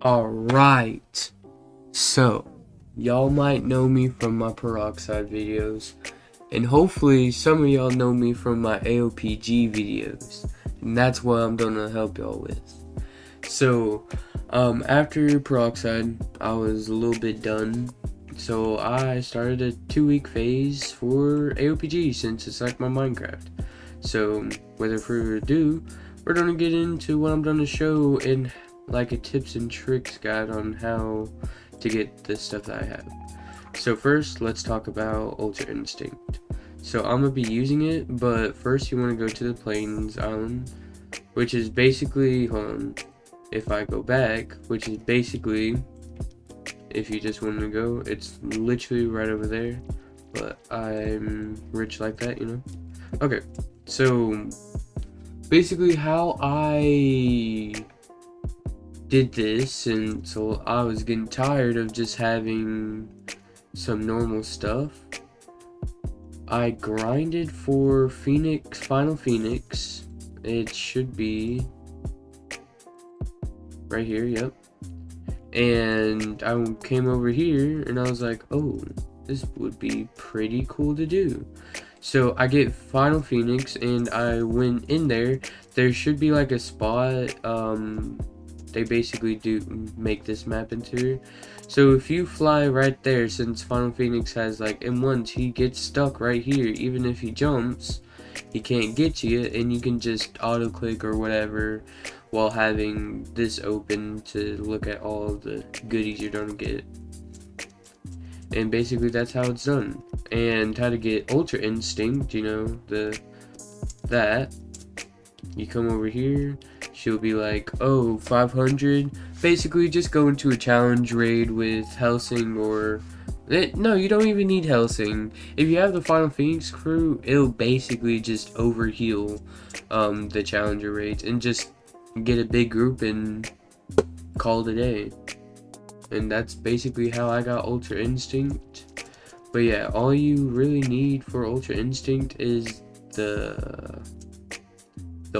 Alright, so y'all might know me from my peroxide videos, and hopefully some of y'all know me from my AOPG videos, and that's what I'm gonna help y'all with. So, after peroxide, I was a little bit done, so I started a 2-week phase for AOPG since it's like my Minecraft. So, without further ado, we're gonna get into what I'm gonna show in like a tips and tricks guide on how to get the stuff that I have. So first, let's talk about Ultra Instinct. So I'm gonna be using it, but first you want to go to the Plains Island, which is basically, hold on, if I go back, which is basically, if you just want to go, it's literally right over there, but I'm rich like that, you know? Okay, so basically how I did this, and so I was getting tired of just having some normal stuff. I grinded for Final Phoenix. It should be right here, yep. And I came over here and I was like, oh, this would be pretty cool to do. So I get Final Phoenix and I went in there. There should be like a spot, they basically do make this map into. So if you fly right there, since Final Phoenix has like, and once he gets stuck right here, even if he jumps, he can't get you, and you can just auto click or whatever while having this open to look at all of the goodies you're gonna get. And basically that's how it's done. And how to get Ultra Instinct, you know, that you come over here, she'll be like, oh, 500. Basically, just go into a challenge raid with Helsing or... no, you don't even need Helsing. If you have the Final Phoenix crew, it'll basically just overheal the challenger raids and just get a big group and call it a day. And that's basically how I got Ultra Instinct. But yeah, all you really need for Ultra Instinct is the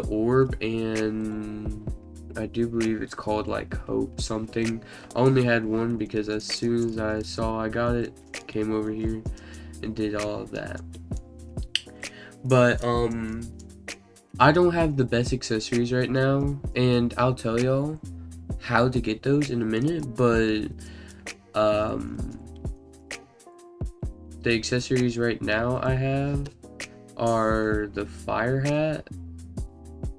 orb, and I do believe it's called like Hope something. I only had one because as soon as I saw I got it, came over here and did all of that. But I don't have the best accessories right now, and I'll tell y'all how to get those in a minute. But the accessories right now I have are the fire hat.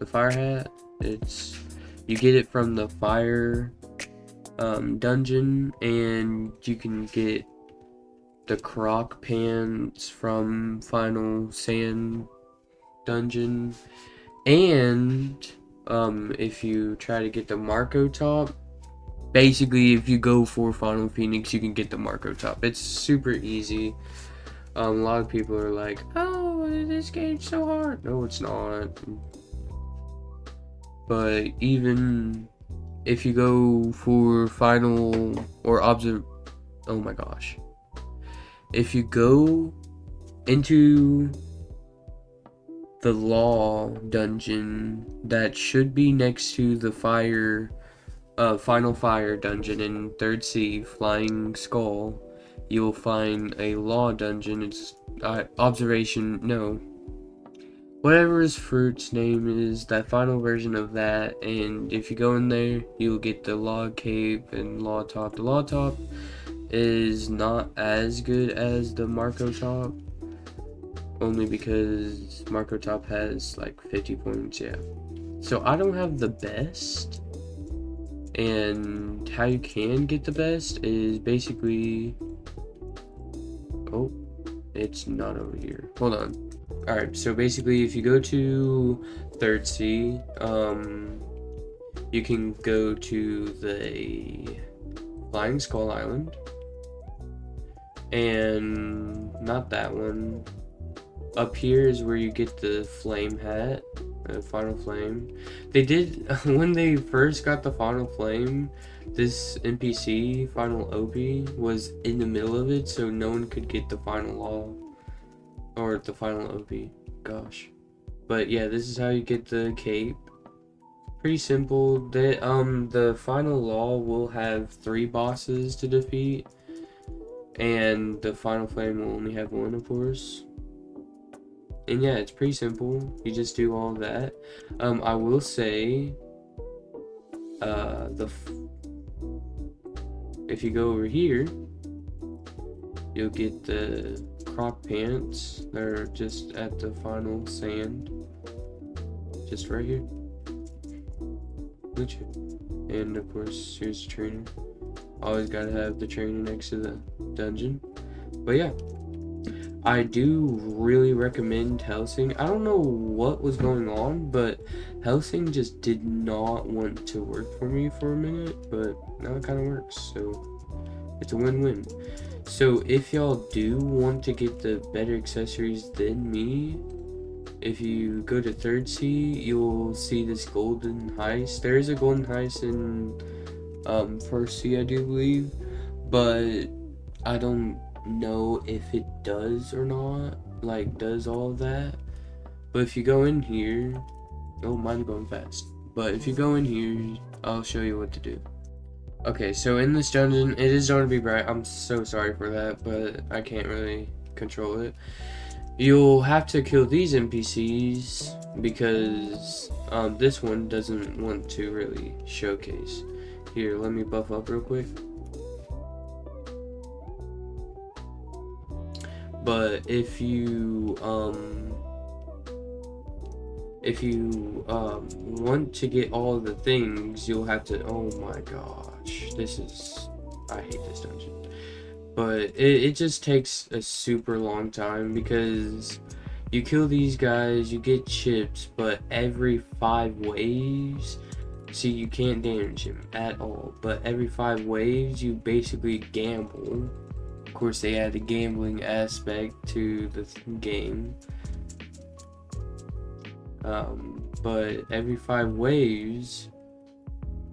The fire hat, you get it from the fire dungeon, and you can get the croc pants from final sand dungeon, and if you try to get the Marco top, basically if you go for Final Phoenix, you can get the Marco top. It's super easy. A lot of people are like, oh, this game's so hard. No, it's not. But even if you go for final or oh my gosh, if you go into the law dungeon that should be next to the final fire dungeon in 3rd Sea, Flying Skull, you'll find a law dungeon. It's whatever his fruit's name is, that final version of that, and if you go in there, you'll get the log cape and law top. The law top is not as good as the Marco top, only because Marco top has like 50 points, yeah. So I don't have the best, and how you can get the best is basically, oh, it's not over here, hold on. Alright, so basically if you go to 3rd Sea, you can go to the Flying Skull Island, and not that one. Up here is where you get the flame hat, Final Flame. They did, when they first got the Final Flame, this NPC, Final OP, was in the middle of it, so no one could get the Final Law. Or the final OP, gosh. But yeah, this is how you get the cape. Pretty simple. The final law will have 3 bosses to defeat, and the final flame will only have 1, of course. And yeah, it's pretty simple. You just do all that. I will say, if you go over here, you'll get the croc pants. They're just at the final sand, just right here. And of course, here's the trainer. Always gotta have the trainer next to the dungeon. But yeah, I do really recommend Helsing. I don't know what was going on, but Helsing just did not want to work for me for a minute, but now it kind of works, so it's a win-win. So if y'all do want to get the better accessories than me, if you go to 3rd Sea, you'll see this golden heist. There is a golden heist in 1st Sea, I do believe, but I don't know if it does or not, like does all of that. But if you go in here, oh, mine's going fast, but if you go in here, I'll show you what to do. Okay, so in this dungeon, it is going to be bright. I'm so sorry for that, but I can't really control it. You'll have to kill these NPCs because this one doesn't want to really showcase. Here, let me buff up real quick. But if you want to get all the things, you'll have to, oh my gosh, I hate this dungeon. But it just takes a super long time because you kill these guys, you get chips, but every 5 waves, see, you can't damage him at all, but every 5 waves, you basically gamble. Of course, they add the gambling aspect to the game. But every 5 waves,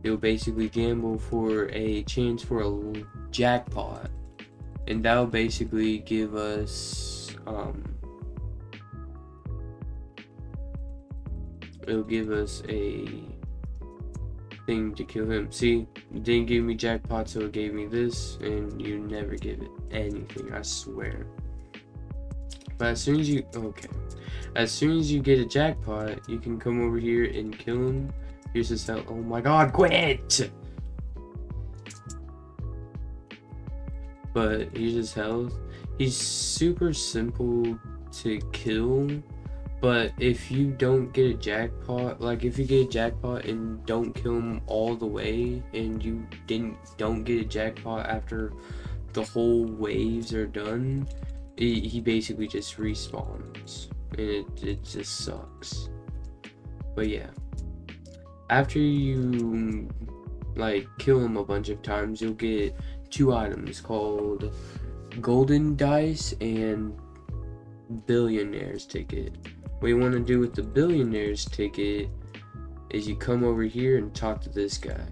you'll basically gamble for a chance for a jackpot. And that'll basically give us, it'll give us a thing to kill him. See, it didn't give me jackpot, so it gave me this, and you never give it anything, I swear. But as soon as you get a jackpot, you can come over here and kill him. Here's his health. Oh my god, quit! But here's his health. He's super simple to kill, but if you don't get a jackpot, like if you get a jackpot and don't kill him all the way, and you don't get a jackpot after the whole waves are done, he basically just respawns, and it just sucks. But yeah, after you like kill him a bunch of times, you'll get 2 items called Golden Dice and Billionaire's Ticket. What you want to do with the Billionaire's Ticket is you come over here and talk to this guy.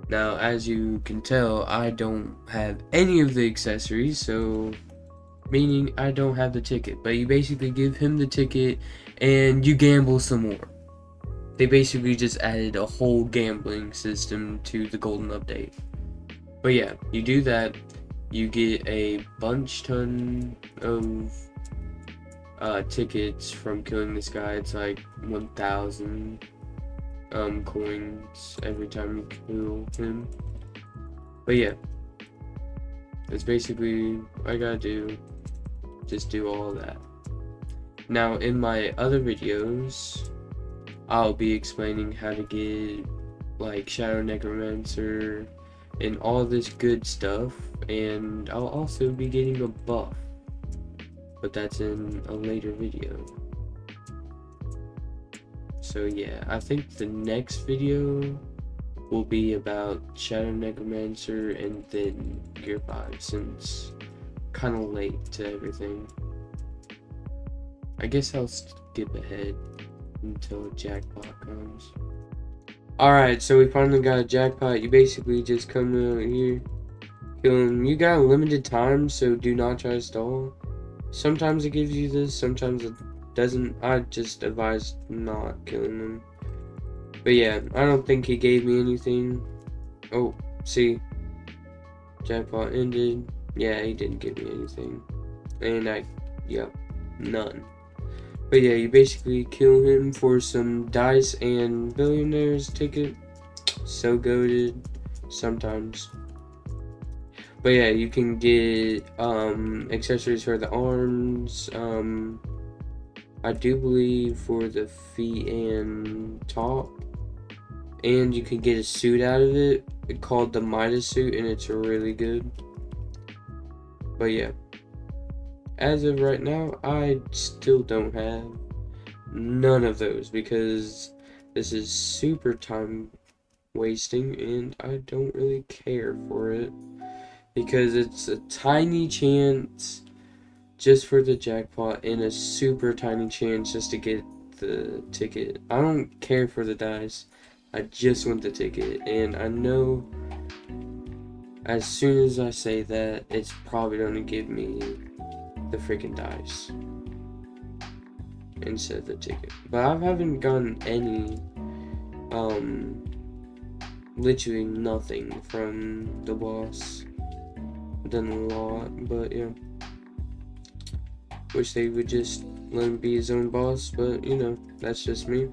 Now, as you can tell, I don't have any of the accessories, so meaning I don't have the ticket. But you basically give him the ticket and you gamble some more. They basically just added a whole gambling system to the Golden Update. But yeah, you do that, you get a ton of tickets from killing this guy. It's like 1,000 coins every time you kill him. But yeah, that's basically what I gotta do. Just do all that. Now in my other videos, I'll be explaining how to get like Shadow Necromancer and all this good stuff, and I'll also be getting a buff, but that's in a later video. So yeah, I think the next video will be about Shadow Necromancer and then Gear 5, since kind of late to everything. I guess I'll skip ahead until jackpot comes. Alright, so we finally got a jackpot. You basically just come out here, kill him. You got a limited time, so do not try to stall. Sometimes it gives you this, sometimes it doesn't. I just advise not killing them. But yeah, I don't think he gave me anything. Oh, see, jackpot ended. Yeah, he didn't give me anything. And yep, none. But yeah, you basically kill him for some dice and billionaires ticket. So goated sometimes. But yeah, you can get accessories for the arms. I do believe for the feet and top. And you can get a suit out of it called the Midas suit, and it's really good. But yeah, as of right now, I still don't have none of those because this is super time wasting and I don't really care for it because it's a tiny chance just for the jackpot and a super tiny chance just to get the ticket. I don't care for the dice. I just want the ticket, and I know as soon as I say that, it's probably going to give me the freaking dice instead of the ticket. But I haven't gotten any, literally nothing from the boss. Done a lot, but yeah. Wish they would just let him be his own boss, but you know, that's just me.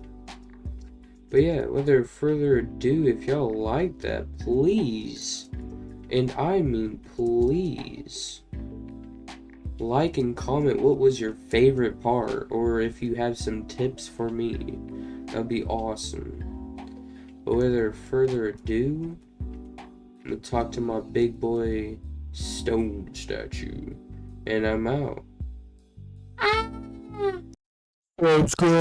But yeah, without further ado, if y'all like that, please, and I mean please, like and comment what was your favorite part, or if you have some tips for me, that'd be awesome. But without further ado, I'm gonna talk to my big boy stone statue, and I'm out. Subscribe.